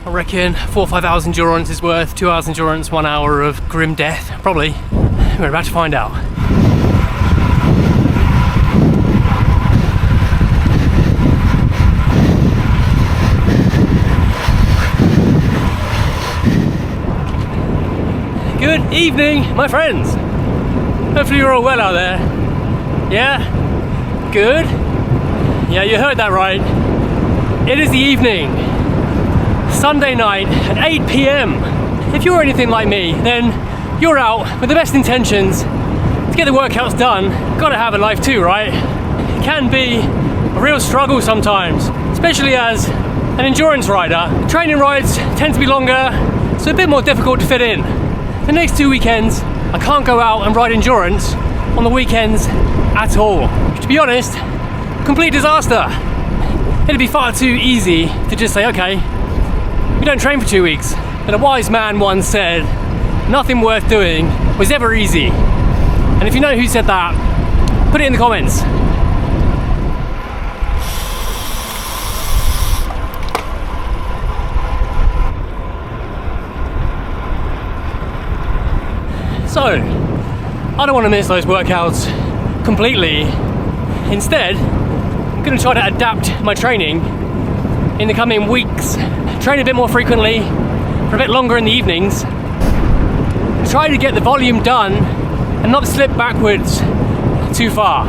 I reckon 4 or 5 hours endurance is worth 2 hours endurance, 1 hour of grim death, probably. We're about to find out. Good evening, my friends. Hopefully you're all well out there. Yeah? Good? Yeah, you heard that right. It is the evening. Sunday night at 8 p.m. If you're anything like me, then you're out with the best intentions to get the workouts done. Gotta have a life too, right? It can be a real struggle sometimes, especially as an endurance rider. Training rides tend to be longer, so a bit more difficult to fit in. The next 2 weekends, I can't go out and ride endurance on the weekends at all. To be honest, complete disaster. It'd be far too easy to just say, okay, we don't train for 2 weeks. But a wise man once said, nothing worth doing was ever easy. And if you know who said that, put it in the comments. So, I don't want to miss those workouts completely. Instead, I'm going to try to adapt my training in the coming weeks. Train a bit more frequently, for a bit longer in the evenings. Try to get the volume done and not slip backwards too far.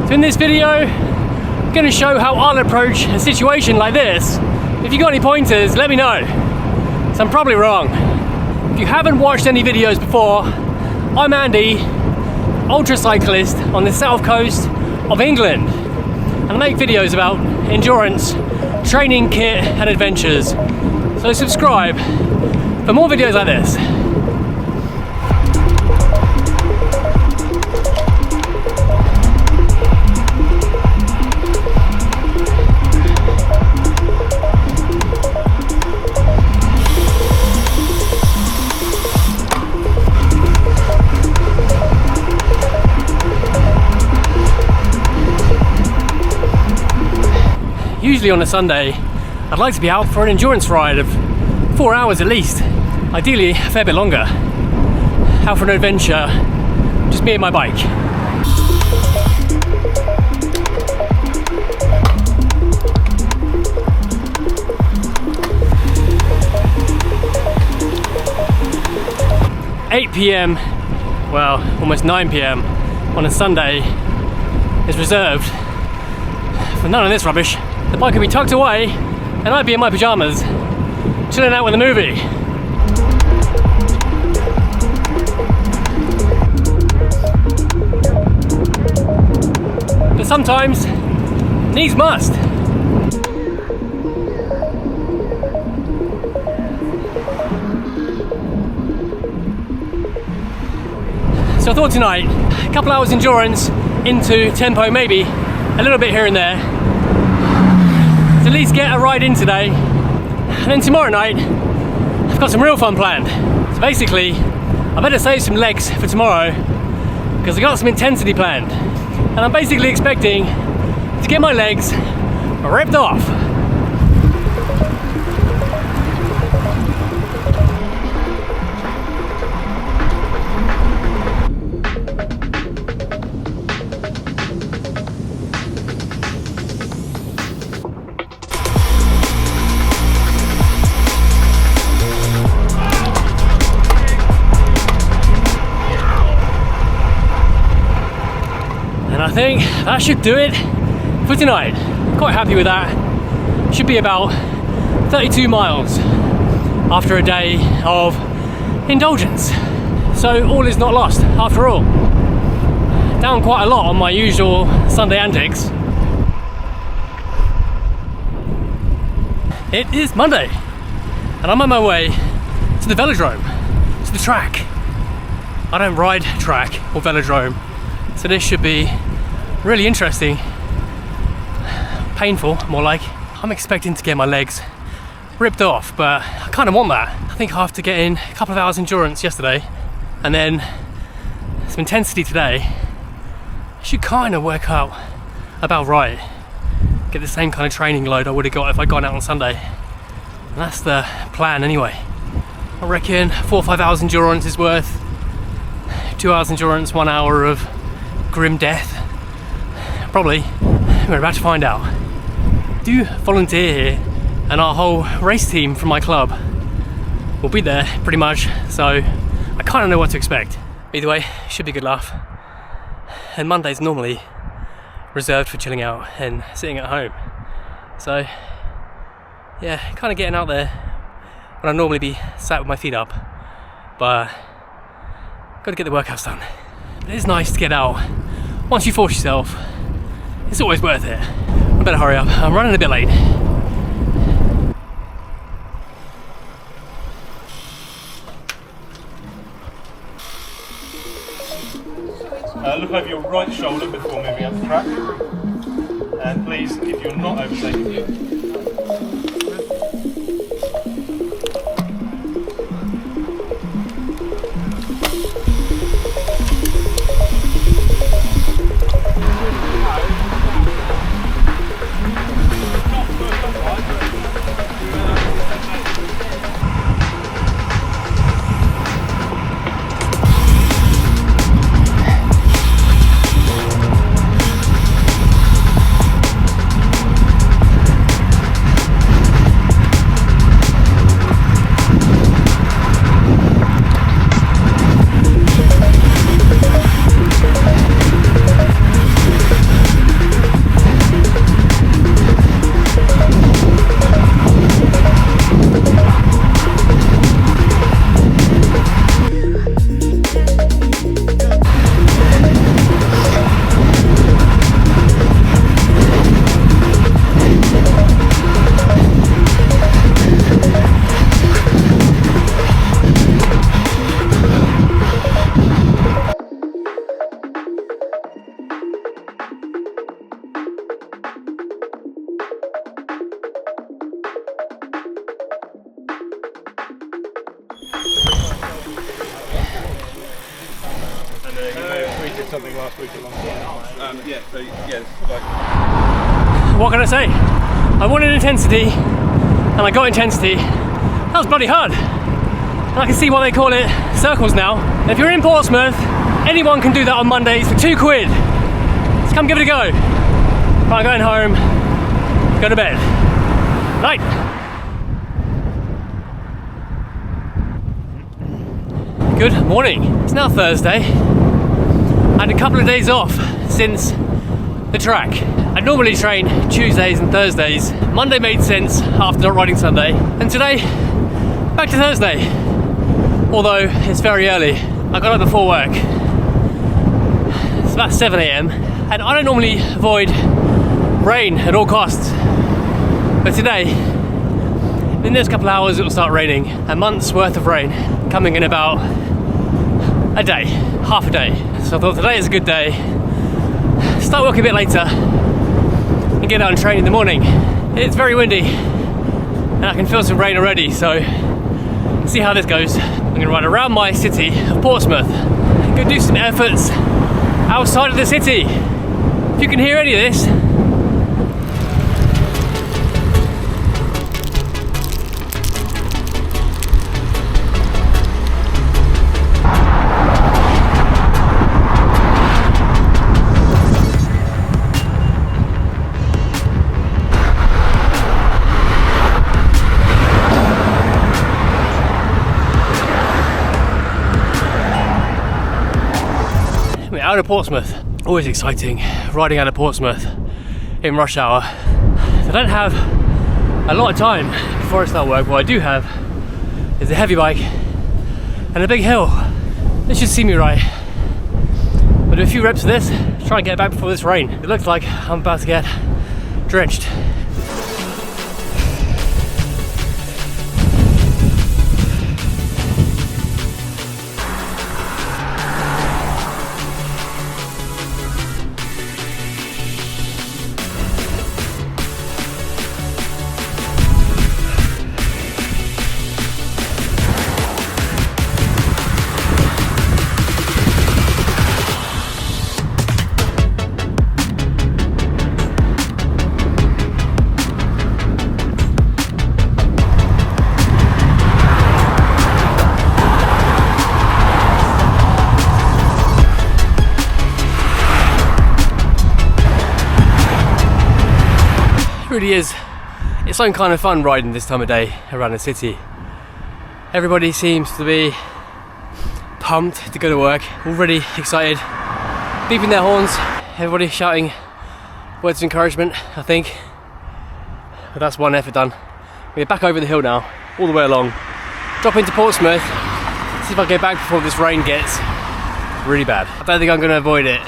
So in this video, I'm going to show how I'll approach a situation like this. If you got any pointers, let me know. So I'm probably wrong. If you haven't watched any videos before, I'm Andy, ultra cyclist on the south coast of England, and I make videos about endurance, training kit and adventures. So subscribe for more videos like this. Usually on a Sunday, I'd like to be out for an endurance ride of 4 hours at least, ideally a fair bit longer. Out for an adventure, just me and my bike. "8 p.m, well, almost 9 p.m. on a Sunday is reserved for none of this rubbish. The bike could be tucked away and I'd be in my pajamas, chilling out with a movie. But sometimes, needs must. So I thought tonight, a couple hours endurance into tempo, maybe a little bit here and there, to at least get a ride in today. And then tomorrow night, I've got some real fun planned. So basically, I better save some legs for tomorrow because I got some intensity planned. And I'm basically expecting to get my legs ripped off. I think that should do it for tonight. Quite happy with that. Should be about 32 miles after a day of indulgence. So all is not lost after all. Down quite a lot on my usual Sunday antics. It is Monday and I'm on my way to the velodrome, to the track. I don't ride track or velodrome, so this should be really interesting, painful more like. I'm expecting to get my legs ripped off, but I kind of want that. I think after getting a couple of hours endurance yesterday and then some intensity today, I should kind of work out about right. Get the same kind of training load I would have got if I'd gone out on Sunday. And that's the plan anyway. I reckon 4 or 5 hours endurance is worth 2 hours endurance, 1 hour of grim death. Probably. We're about to find out. I do volunteer here, and our whole race team from my club will be there pretty much, so I kind of know what to expect. Either way, should be a good laugh. And Monday's normally reserved for chilling out and sitting at home. So yeah, kind of getting out there when I'd normally be sat with my feet up, but got to get the workouts done. But it is nice to get out. Once you force yourself, it's always worth it. I better hurry up, I'm running a bit late. Look over your right shoulder before moving up the track. And please, if you're not overtaking you, something last week along What can I say? I wanted intensity, and I got intensity. That was bloody hard. And I can see why they call it circles now. And if you're in Portsmouth, anyone can do that on Mondays for £2. Let's come give it a go. Right, I'm going home, go to bed. Night. Good morning. It's now Thursday. I had a couple of days off since the track. I normally train Tuesdays and Thursdays. Monday made sense after not riding Sunday. And today, back to Thursday. Although it's very early. I got up before work. It's about 7 AM. And I don't normally avoid rain at all costs. But today, in the next couple of hours it will start raining. A month's worth of rain coming in about a day, half a day. So I thought today is a good day. Start working a bit later and get out and train in the morning. It's very windy and I can feel some rain already, so see how this goes. I'm going to ride around my city of Portsmouth and go do some efforts outside of the city. If you can hear any of this, out of Portsmouth. Always exciting riding out of Portsmouth in rush hour. I don't have a lot of time before I start work. What I do have is a heavy bike and a big hill. This should see me right. I'll do a few reps of this, try and get back before this rain. It looks like I'm about to get drenched. really is. It's some kind of fun riding this time of day around the city. Everybody seems to be pumped to go to work, already excited, beeping their horns, everybody shouting words of encouragement, I think. But that's one effort done. We're back over the hill now, all the way along. Drop into Portsmouth, see if I get back before this rain gets really bad. I don't think I'm going to avoid it.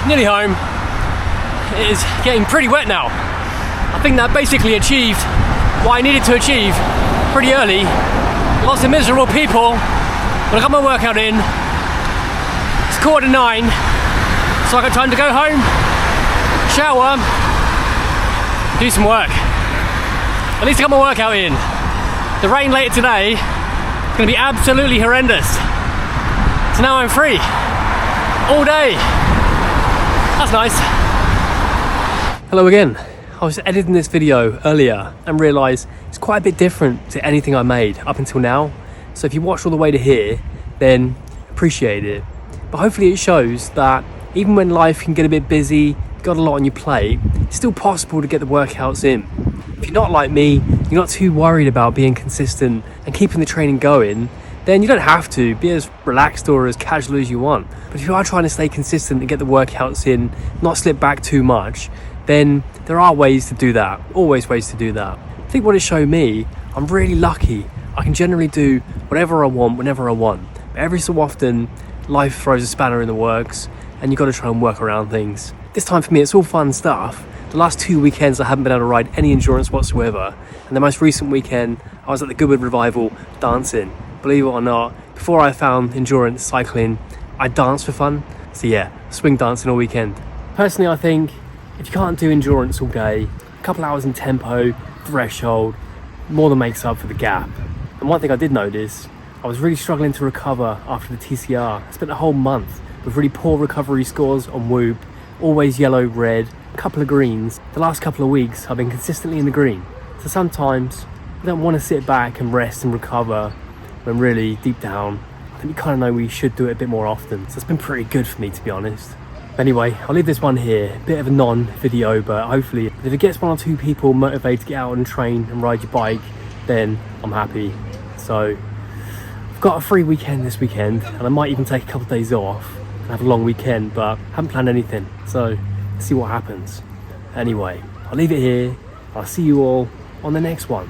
Nearly home. It is getting pretty wet now. I think that basically achieved what I needed to achieve pretty early. Lots of miserable people, but I got my workout in. It's 9:15, so I got time to go home, shower, do some work. At least I got my workout in. The rain later today is going to be absolutely horrendous. So now I'm free all day. That's nice. Hello again. I was editing this video earlier and realised it's quite a bit different to anything I made up until now. So if you watched all the way to here, then appreciate it. But hopefully it shows that even when life can get a bit busy, you've got a lot on your plate, it's still possible to get the workouts in. If you're not like me, you're not too worried about being consistent and keeping the training going, then you don't have to be as relaxed or as casual as you want. But if you are trying to stay consistent and get the workouts in, not slip back too much, then there are ways to do that, always ways to do that. I think what it showed me, I'm really lucky. I can generally do whatever I want, whenever I want. But every so often, life throws a spanner in the works and you've got to try and work around things. This time for me, it's all fun stuff. The last 2 weekends, I haven't been able to ride any endurance whatsoever. And the most recent weekend, I was at the Goodwood Revival dancing. Believe it or not, before I found endurance cycling, I danced for fun. So yeah, swing dancing all weekend. Personally, I think if you can't do endurance all day, a couple hours in tempo, threshold, more than makes up for the gap. And one thing I did notice, I was really struggling to recover after the TCR. I spent a whole month with really poor recovery scores on Whoop, always yellow, red, a couple of greens. The last couple of weeks, I've been consistently in the green. So sometimes I don't want to sit back and rest and recover when really deep down, I think you kind of know we should do it a bit more often. So it's been pretty good for me, to be honest. Anyway, I'll leave this one here, a bit of a non-video, but hopefully if it gets 1 or 2 people motivated to get out and train and ride your bike, then I'm happy. So I've got a free weekend this weekend, and I might even take a couple of days off and have a long weekend, but I haven't planned anything. So let's see what happens. Anyway, I'll leave it here. I'll see you all on the next one.